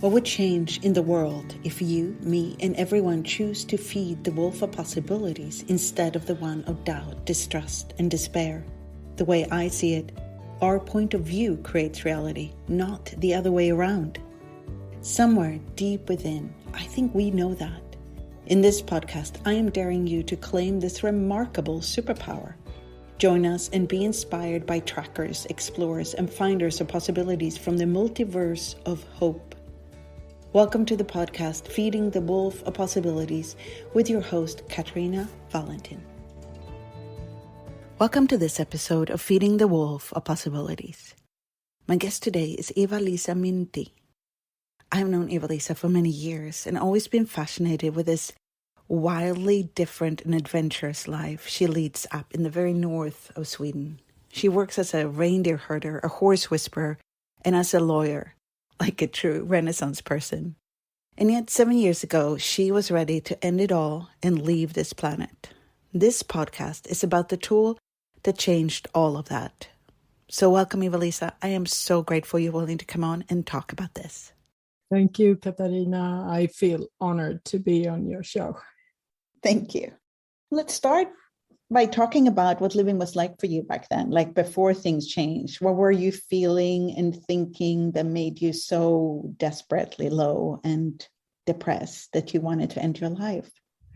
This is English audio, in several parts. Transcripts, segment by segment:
What would change in the world if you, me, and everyone choose to feed the wolf of possibilities instead of the one of doubt, distrust, and despair? The way I see it, our point of view creates reality, not the other way around. Somewhere deep within, I think we know that. In this podcast, I am daring you to claim this remarkable superpower. Join us and be inspired by trackers, explorers, and finders of possibilities from the multiverse of hope. Welcome to the podcast, Feeding the Wolf of Possibilities, with your host, Katarina Eva-Lisa. Welcome to this episode of Feeding the Wolf of Possibilities. My guest today is Eva-Lisa Myntti. I have known Eva-Lisa for many years and always been fascinated with this wildly different and adventurous life she leads up in the very north of Sweden. She works as a reindeer-herder, a horse whisperer, and as a lawyer, like a true Renaissance person. And yet 7 years ago, she was ready to end it all and leave this planet. This podcast is about the tool that changed all of that. So welcome, Eva-Lisa. I am so grateful you're willing to come on and talk about this. Thank you, Katarina. I feel honored to be on your show. Thank you. Let's start by talking about what living was like for you back then, like before things changed. What were you feeling and thinking that made you so desperately low and depressed that you wanted to end your life?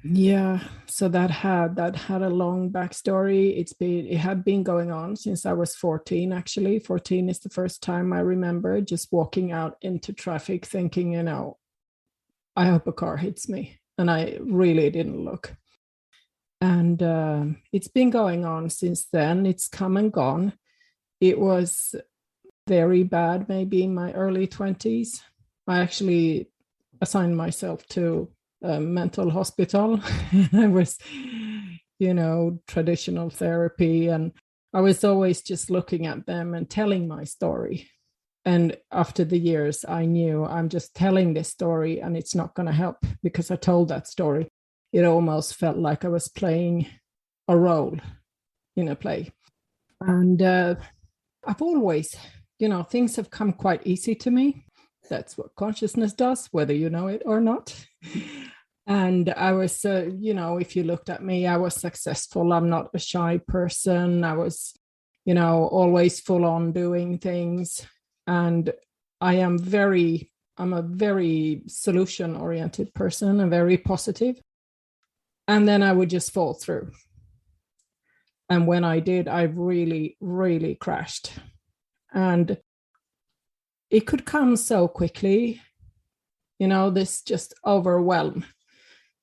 Yeah, so that had a long backstory. It had been going on since I was 14, actually. 14 is the first time I remember just walking out into traffic thinking, I hope a car hits me. And I really didn't look. And it's been going on since then. It's come and gone. It was very bad, maybe in my early 20s. I actually assigned myself to a mental hospital. I was, traditional therapy. And I was always just looking at them and telling my story. And after the years, I knew I'm just telling this story and it's not going to help because I told that story. It almost felt like I was playing a role in a play. And I've always, things have come quite easy to me. That's what consciousness does, whether you know it or not. And I was, if you looked at me, I was successful. I'm not a shy person. I was, always full on doing things. And I'm a very solution-oriented person and very positive. And then I would just fall through. And when I did, I really, really crashed. And it could come so quickly, this just overwhelm.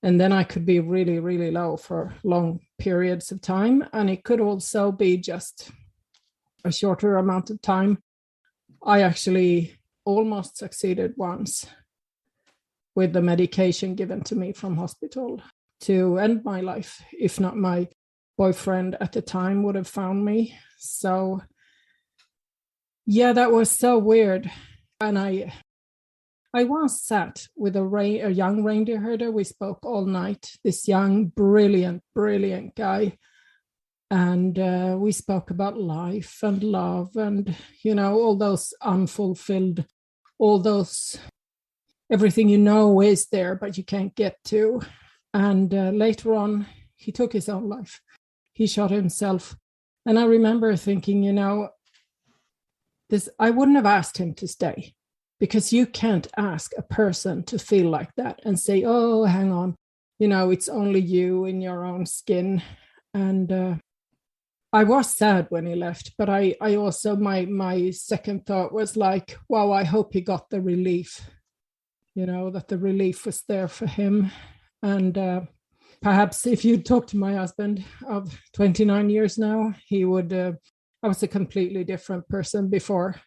And then I could be really, really low for long periods of time. And it could also be just a shorter amount of time. I actually almost succeeded once with the medication given to me from hospital to end my life, if not my boyfriend at the time would have found me. So, yeah, that was so weird. And I once sat with a young reindeer herder. We spoke all night, this young, brilliant guy. And we spoke about life and love and, all those unfulfilled, all those, everything is there, but you can't get to. And later on, he took his own life. He shot himself. And I remember thinking, I wouldn't have asked him to stay because you can't ask a person to feel like that and say, oh, hang on, it's only you in your own skin. And I was sad when he left, but I also, my second thought was like, wow, I hope he got the relief, that the relief was there for him. And perhaps if you talk to my husband of 29 years now, he would, I was a completely different person before.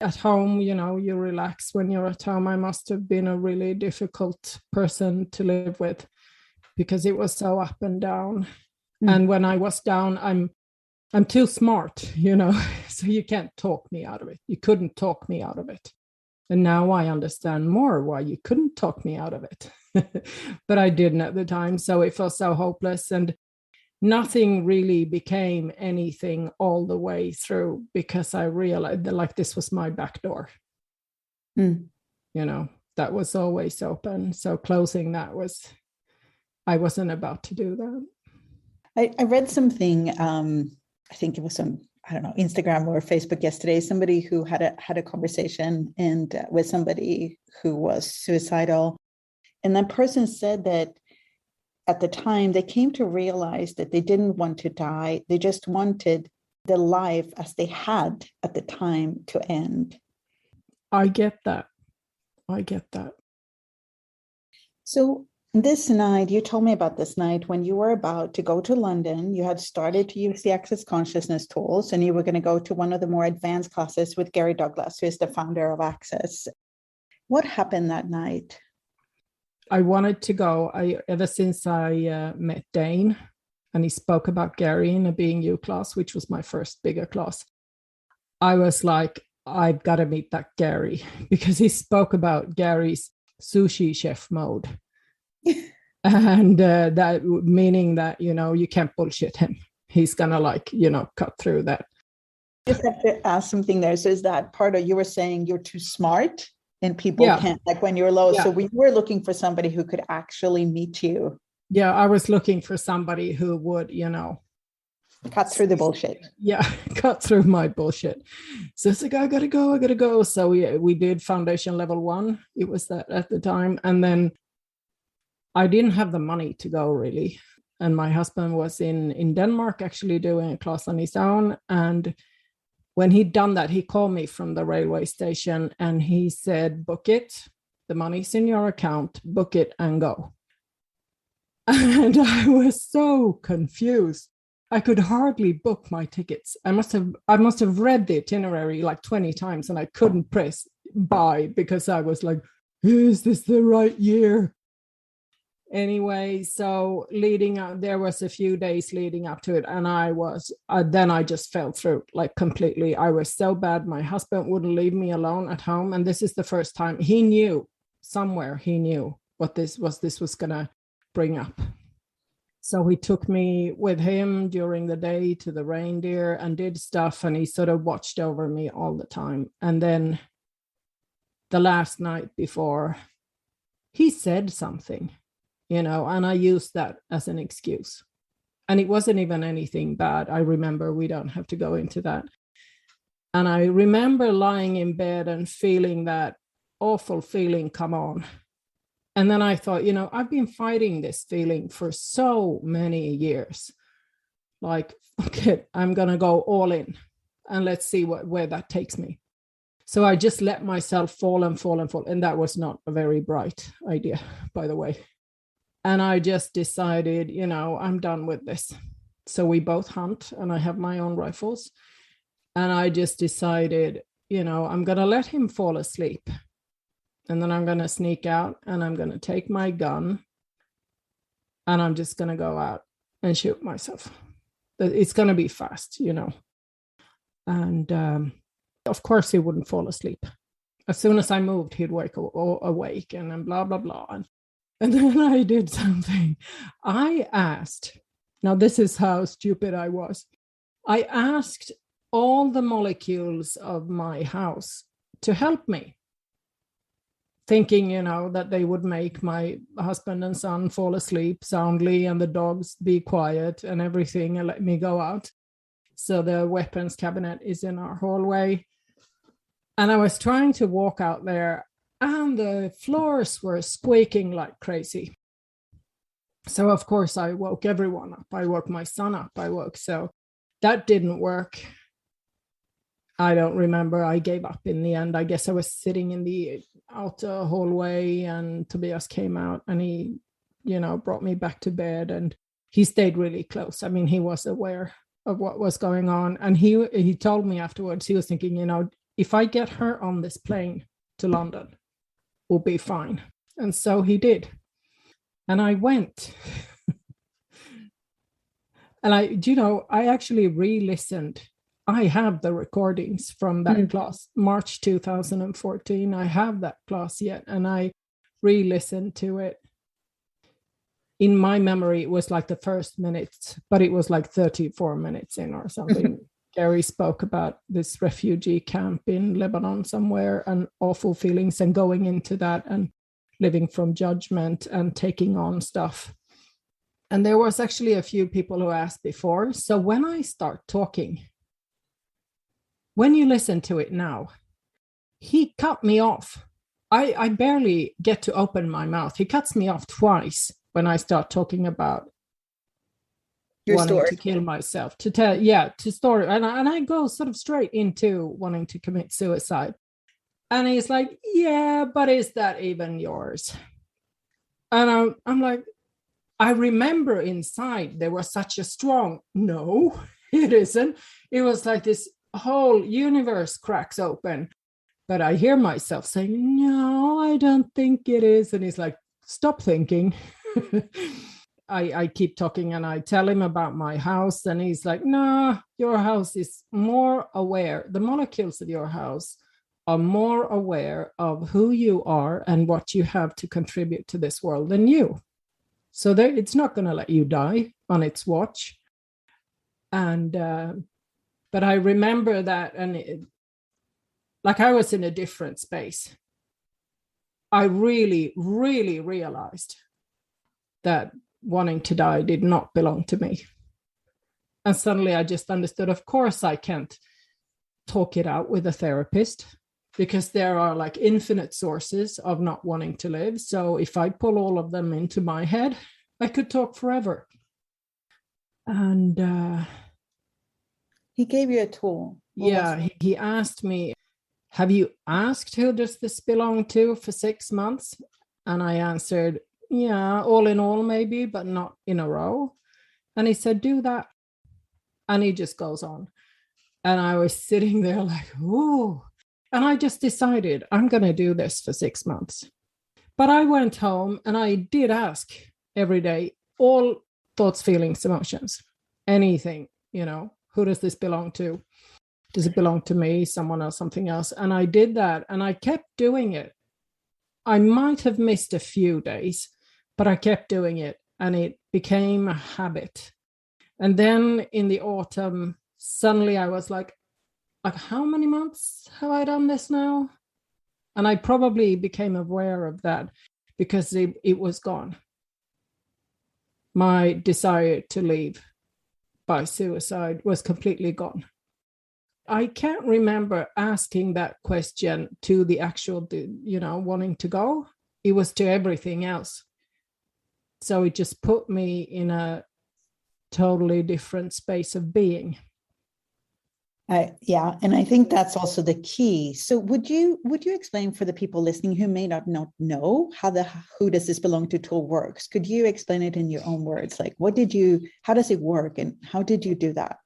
At home, you relax when you're at home. I must have been a really difficult person to live with because it was so up and down. And when I was down, I'm too smart, so you can't talk me out of it. You couldn't talk me out of it. And now I understand more why you couldn't talk me out of it. But I didn't at the time. So it felt so hopeless. And nothing really became anything all the way through because I realized that like this was my back door. Mm. that was always open. So closing that I wasn't about to do that. I read something, I think it was on, I don't know, Instagram or Facebook yesterday, somebody who had a conversation with somebody who was suicidal. And that person said that at the time they came to realize that they didn't want to die. They just wanted the life as they had at the time to end. I get that. So this night, you told me about this night when you were about to go to London. You had started to use the Access Consciousness tools, and you were going to go to one of the more advanced classes with Gary Douglas, who is the founder of Access. What happened that night? I wanted to go. Ever since I met Dane, and he spoke about Gary in a Being You class, which was my first bigger class, I was like, I've got to meet that Gary, because he spoke about Gary's sushi chef mode. And that meaning that, you can't bullshit him. He's going to cut through that. I just have to ask something there. So is that part of, you were saying you're too smart and people can't, like when you're low. Yeah. So we were looking for somebody who could actually meet you. Yeah, I was looking for somebody who would, cut through the bullshit. Yeah, cut through my bullshit. So it's like, I gotta go. So we did foundation level 1. It was that at the time. And then I didn't have the money to go really. And my husband was in Denmark actually doing a class on his own. And when he'd done that, he called me from the railway station and he said, book it. The money's in your account, book it and go. And I was so confused. I could hardly book my tickets. I must have read the itinerary like 20 times and I couldn't press buy because I was like, is this the right year? Anyway, so leading up, there was a few days leading up to it, and then I just fell through like completely. I was so bad. My husband wouldn't leave me alone at home, and this is the first time he knew what this was gonna bring up. So he took me with him during the day to the reindeer and did stuff, and he sort of watched over me all the time. And then the last night before, he said something. And I used that as an excuse. And it wasn't even anything bad. I remember, we don't have to go into that. And I remember lying in bed and feeling that awful feeling come on. And then I thought, I've been fighting this feeling for so many years. Like, okay, I'm going to go all in and let's see where that takes me. So I just let myself fall and fall and fall. And that was not a very bright idea, by the way. And I just decided, I'm done with this. So we both hunt and I have my own rifles. And I just decided, I'm going to let him fall asleep. And then I'm going to sneak out and I'm going to take my gun and I'm just going to go out and shoot myself. It's going to be fast, And of course he wouldn't fall asleep. As soon as I moved, he'd wake awake and then blah, blah, blah. And then I did something. I asked, now this is how stupid I was. I asked all the molecules of my house to help me, thinking, that they would make my husband and son fall asleep soundly and the dogs be quiet and everything and let me go out. So the weapons cabinet is in our hallway. And I was trying to walk out there and the floors were squeaking like crazy. So of course I woke everyone up. I woke my son up. So that didn't work. I don't remember. I gave up in the end. I guess I was sitting in the outer hallway and Tobias came out and he, brought me back to bed and he stayed really close. I mean, he was aware of what was going on. And he told me afterwards, he was thinking, if I get her on this plane to London, we'll be fine. And so he did. And I went. And I actually re-listened. I have the recordings from that class, March 2014. I have that class yet. And I re-listened to it. In my memory, it was like the first minute, but it was like 34 minutes in or something. Gary spoke about this refugee camp in Lebanon somewhere, and awful feelings, and going into that and living from judgment and taking on stuff. And there was actually a few people who asked before. So when I start talking, when you listen to it now, he cut me off. I barely get to open my mouth. He cuts me off twice when I start talking about your wanting story. to kill myself, to story. And I go sort of straight into wanting to commit suicide. And he's like, yeah, but is that even yours? And I'm like, I remember inside there was such a strong, no, it isn't. It was like this whole universe cracks open. But I hear myself saying, no, I don't think it is. And he's like, stop thinking. I keep talking and I tell him about my house. And he's like, no, your house is more aware. The molecules of your house are more aware of who you are and what you have to contribute to this world than you. So it's not going to let you die on its watch. And but I remember that, and like I was in a different space. I really, really realized that wanting to die did not belong to me. And suddenly I just understood, of course, I can't talk it out with a therapist, because there are like infinite sources of not wanting to live. So if I pull all of them into my head, I could talk forever. And he gave you a tool. He asked me, have you asked who does this belong to for 6 months? And I answered, yeah, all in all, maybe, but not in a row. And he said, do that. And he just goes on. And I was sitting there like, ooh. And I just decided I'm going to do this for 6 months. But I went home and I did ask every day, all thoughts, feelings, emotions, anything, who does this belong to? Does it belong to me, someone else, something else? And I did that and I kept doing it. I might have missed a few days, but I kept doing it and it became a habit. And then in the autumn, suddenly I was like, how many months have I done this now? And I probably became aware of that because it was gone. My desire to leave by suicide was completely gone. I can't remember asking that question to the actual, wanting to go. It was to everything else. So it just put me in a totally different space of being. Yeah, and I think that's also the key. So would you explain for the people listening who may not know how the who does this belong to tool works? Could you explain it in your own words? Like, how does it work and how did you do that?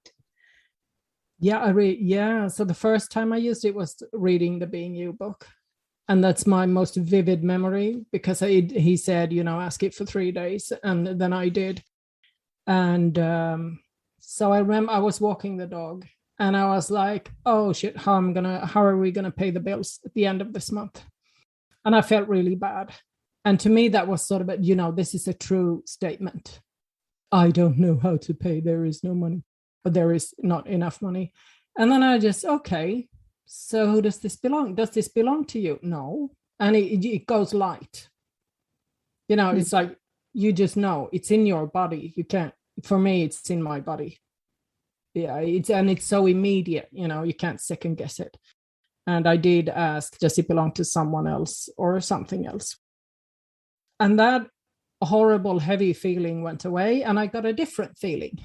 Yeah, so the first time I used it was reading the Being You book. And that's my most vivid memory because he said, ask it for 3 days. And then I did. And so I remember I was walking the dog and I was like, oh shit, how are we gonna pay the bills at the end of this month? And I felt really bad. And to me, that was sort of this is a true statement. I don't know how to pay. There is no money, but there is not enough money. And then I just, okay, so who does this belong? Does this belong to you? No. And it goes light. It's like, you just know it's in your body. You can't, for me, it's in my body. Yeah, it's so immediate, you can't second guess it. And I did ask, does it belong to someone else or something else? And that horrible, heavy feeling went away. And I got a different feeling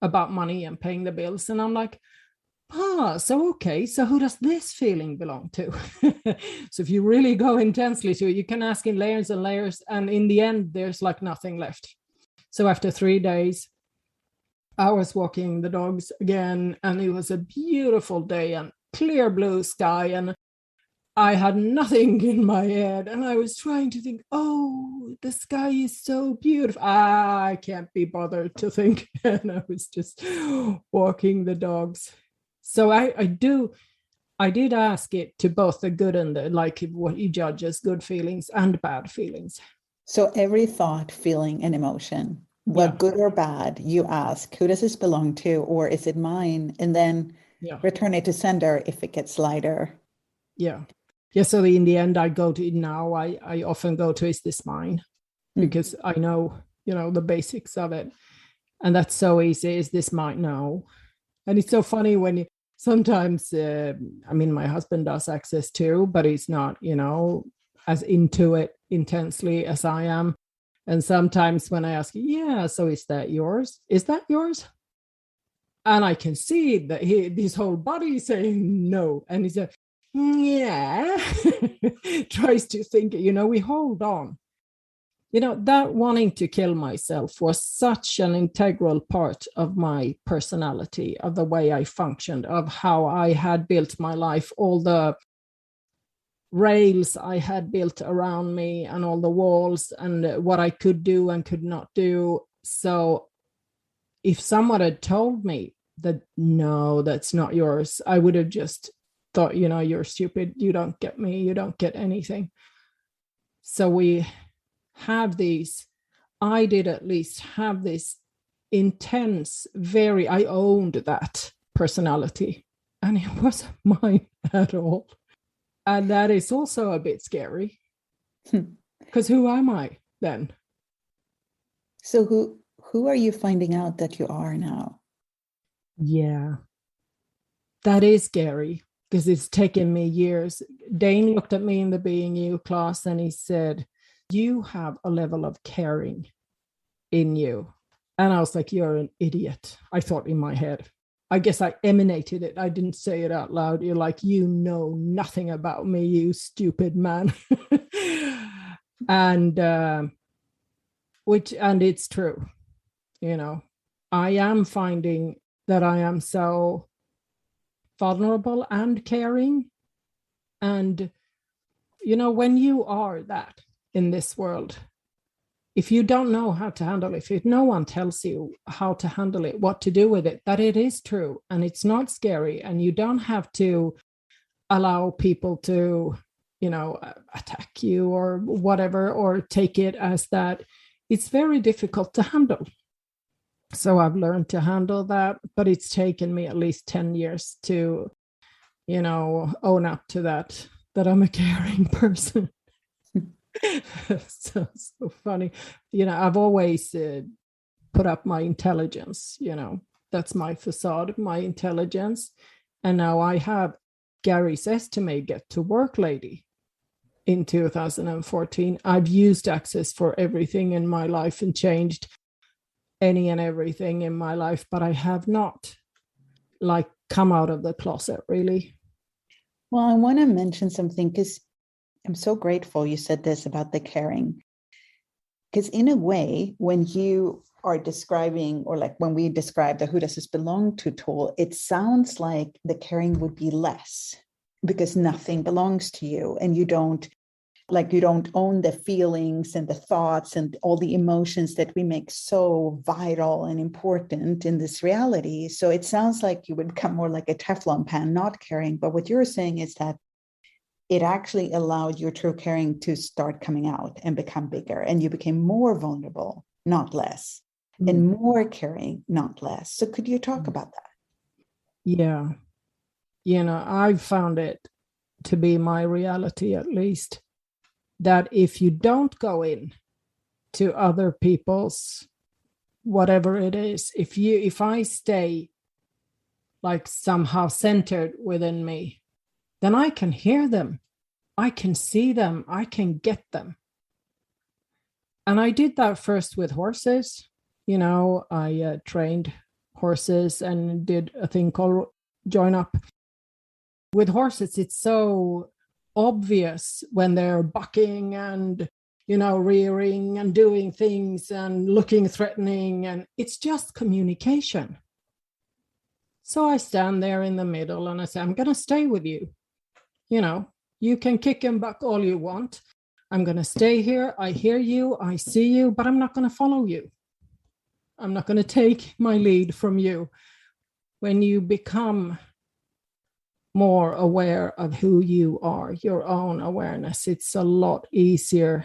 about money and paying the bills. And I'm like, so who does this feeling belong to? So if you really go intensely to it, you can ask in layers and layers. And in the end, there's like nothing left. So after 3 days, I was walking the dogs again, and it was a beautiful day and clear blue sky. And I had nothing in my head. And I was trying to think, oh, the sky is so beautiful. I can't be bothered to think. And I was just walking the dogs. So I did ask it to both the good and the, like what you judge as good feelings and bad feelings. So every thought, feeling, and emotion, good or bad, you ask, who does this belong to, or is it mine? And then Yeah. return it to sender if it gets lighter. Yeah. Yeah. So in the end, I go to now, I often go to, is this mine? Because I know, the basics of it. And that's so easy. Is this mine? No. And it's so funny when you sometimes, my husband does access too, but he's not, as into it intensely as I am. And sometimes when I ask, yeah, so is that yours? Is that yours? And I can see that his whole body is saying no. And he's like, yeah, tries to think, we hold on. That wanting to kill myself was such an integral part of my personality, of the way I functioned, of how I had built my life, all the rails I had built around me and all the walls and what I could do and could not do. So if someone had told me that, no, that's not yours, I would have just thought, you're stupid. You don't get me. You don't get anything. So we have these, I did at least have this intense, I owned that personality, and it wasn't mine at all. And that is also a bit scary, because who am I then? So who are you finding out that you are now? Yeah, that is scary, because it's taken me years. Dane looked at me in the Being You class and he said, you have a level of caring in you. And I was like, you're an idiot. I thought in my head. I guess I emanated it. I didn't say it out loud. You're like, you know nothing about me, you stupid man. And it's true. I am finding that I am so vulnerable and caring. And, when you are that in this world, if you don't know how to handle it, if no one tells you how to handle it, what to do with it, that it is true and it's not scary, and you don't have to allow people to, attack you or whatever, or take it as that, it's very difficult to handle. So I've learned to handle that, but it's taken me at least 10 years to, own up to that I'm a caring person. so funny. I've always put up my intelligence, that's my facade, my intelligence. And now I have, Gary says to me, get to work, lady. In 2014, I've used access for everything in my life and changed any and everything in my life, but I have not come out of the closet really. Well, I want to mention something, because I'm so grateful you said this about the caring. Because in a way, when you are describing, or when we describe the who does this belong to tool, it sounds like the caring would be less, because nothing belongs to you, and you don't own the feelings and the thoughts and all the emotions that we make so vital and important in this reality. So it sounds like you would become more like a Teflon pan, not caring. But what you're saying is that it actually allowed your true caring to start coming out and become bigger, and you became more vulnerable, not less, and more caring, not less. So could you talk about that? Yeah. I've found it to be my reality, at least, that if you don't go in to other people's, whatever it is, if I stay somehow centered within me, then I can hear them, I can see them, I can get them. And I did that first with horses. I trained horses and did a thing called Join Up. With horses, it's so obvious when they're bucking and, rearing and doing things and looking threatening, and it's just communication. So I stand there in the middle and I say, I'm going to stay with you. You can kick and buck all you want. I'm going to stay here. I hear you. I see you, but I'm not going to follow you. I'm not going to take my lead from you. When you become more aware of who you are, your own awareness, it's a lot easier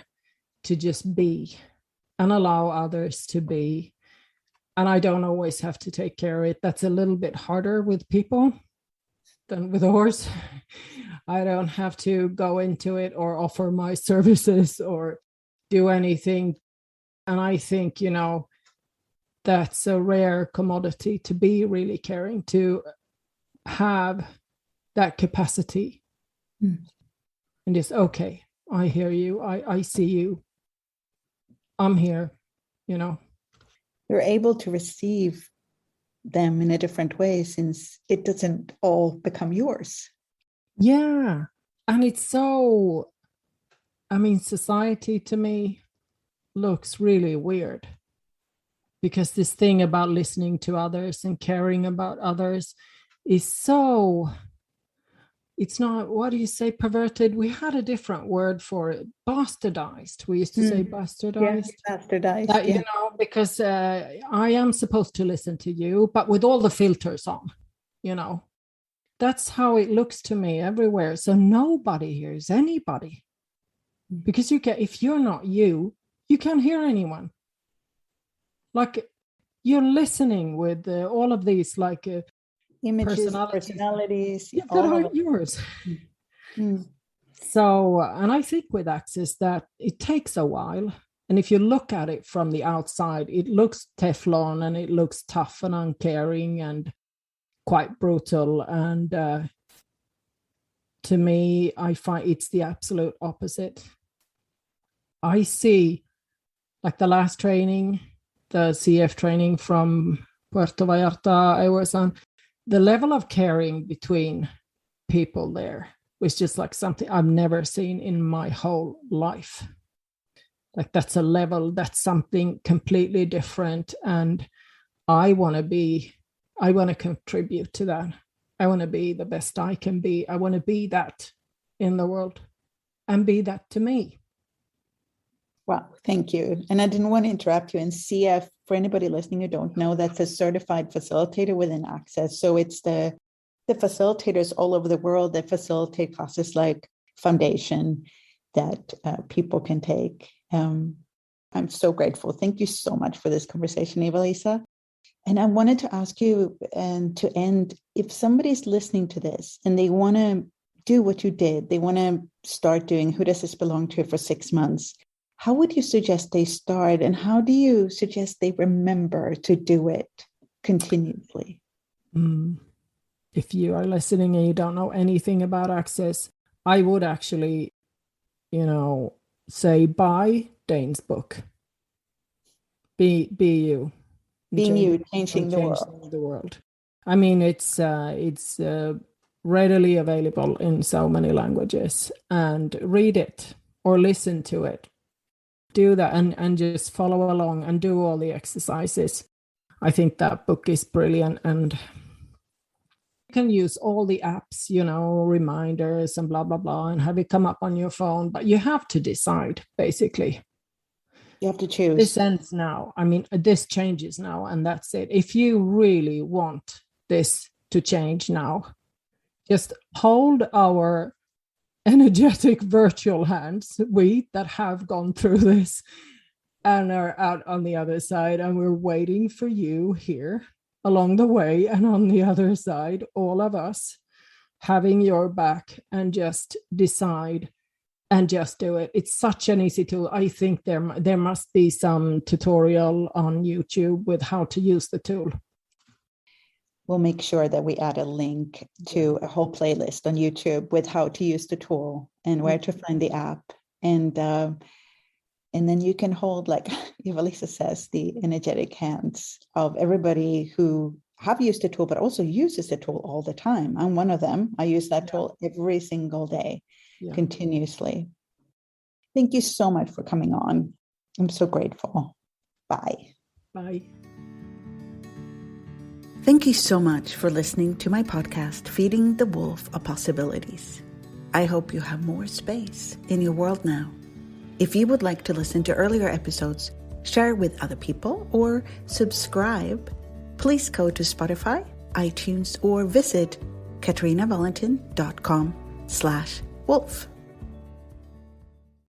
to just be and allow others to be. And I don't always have to take care of it. That's a little bit harder with people, than with a horse. I don't have to go into it or offer my services or do anything. And I think, that's a rare commodity, to be really caring, to have that capacity. And it's okay. I hear you. I see you. I'm here, You're able to receive them in a different way since it doesn't all become yours. Yeah. And it's so, society to me looks really weird, because this thing about listening to others and caring about others is so, it's not, what do you say, perverted? We had a different word for it, bastardized. We used to say bastardized. Yeah, bastardized, because I am supposed to listen to you, but with all the filters on, That's how it looks to me everywhere. So nobody hears anybody. Because if you're not you can't hear anyone. Like, you're listening with all of these images, personalities that aren't yours. So, and I think with access that it takes a while. And if you look at it from the outside, it looks Teflon and it looks tough and uncaring and quite brutal. And to me, I find it's the absolute opposite. I see, like the last training, the CF training from Puerto Vallarta I was on, the level of caring between people there was just like something I've never seen in my whole life. Like, that's a level, that's something completely different. And I want to contribute to that. I want to be the best I can be. I want to be that in the world and be that to me. Wow, thank you. And I didn't want to interrupt you. And CF, for anybody listening who don't know, that's a certified facilitator within Access. So it's the facilitators all over the world that facilitate classes like Foundation that people can take. I'm so grateful. Thank you so much for this conversation, Eva-Lisa. And I wanted to ask you, and to end, if somebody's listening to this and they want to do what you did, they want to start doing Who Does This Belong To for 6 months, how would you suggest they start, and how do you suggest they remember to do it continuously? If you are listening and you don't know anything about Access, I would actually, say buy Dane's book. Be you. Being you, changing the world. I mean, it's readily available in so many languages, and read it or listen to it. Do that and just follow along and do all the exercises. I think that book is brilliant, and you can use all the apps, reminders and blah, blah, blah, and have it come up on your phone, but you have to decide, basically. You have to choose. This ends now. This changes now, and that's it. If you really want this to change now, just hold our energetic virtual hands, we that have gone through this and are out on the other side, and we're waiting for you here along the way, and on the other side, all of us having your back, and just decide and just do it. It's such an easy tool. I think there must be some tutorial on YouTube with how to use the tool. We'll make sure that we add a link to a whole playlist on YouTube with how to use the tool and where to find the app. And then you can hold, like Eva-Lisa says, the energetic hands of everybody who have used the tool, but also uses the tool all the time. I'm one of them. I use that tool every single day, continuously. Thank you so much for coming on. I'm so grateful. Bye. Bye. Thank you so much for listening to my podcast, Feeding the Wolf of Possibilities. I hope you have more space in your world now. If you would like to listen to earlier episodes, share with other people, or subscribe, please go to Spotify, iTunes, or visit KatarinaValentin.com/wolf.